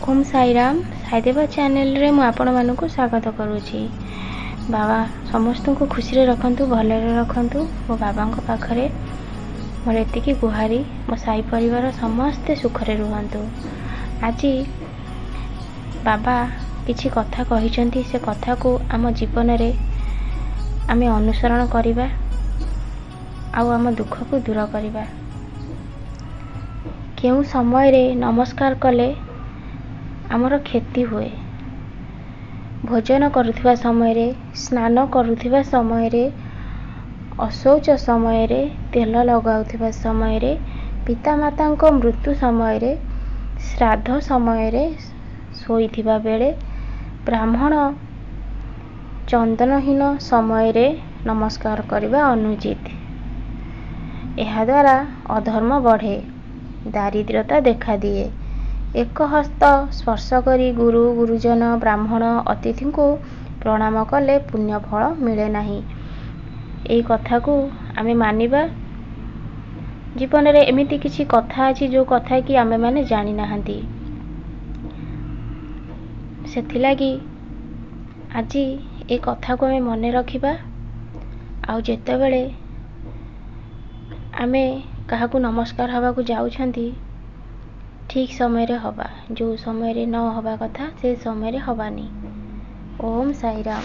Om Sairam साईदेव channel रे मु आपण मानकु स्वागत करुछि। बाबा समस्त को खुशी रखंतु, भले रखंतु। मो बाबा पाखरे मोर एतिकी गुहारी, मो साई परिवार समस्ते सुखरे रुहंतु। आज बाबा किछि कथा कहिसंती, से कथा को आम जीवन रे आमे अनुसरण करिबा आउ आम दुख को दूर करिबा। केउ समय रे नमस्कार कले आमर क्षति हुए। भोजन करुथिबा समय रे, स्नान करुथिबा समय रे, अशौच समय रे, तेल लगाउथिबा समय रे, पिता माता को मृत्यु समय रे, श्राद्ध समय रे, सोईथिबा बेले, ब्राह्मण चंदनहीन समय रे नमस्कार करिबा अनुचित। एहा द्वारा अधर्म बढ़े, दारिद्रता देखा दिए। एक हस्त स्पर्श करी गुरु गुरुजन ब्राह्मण अतिथि को प्रणाम कले पुण्य फल मिले नहीं। एई कथा को आमे मानिबा। जीवन रे एमिति किछि कथा अछि जो कथा कि आमे माने जानि नाहंती। सेथिलागी आज ए कथा को आमे मने रखिबा। आउ जेते बेले आमे काहाकू नमस्कार हवा को जाउछंती, ठीक समय रे हवा, जो समय रे न हवा कथा से समय रे हवानी। ओम साईराम।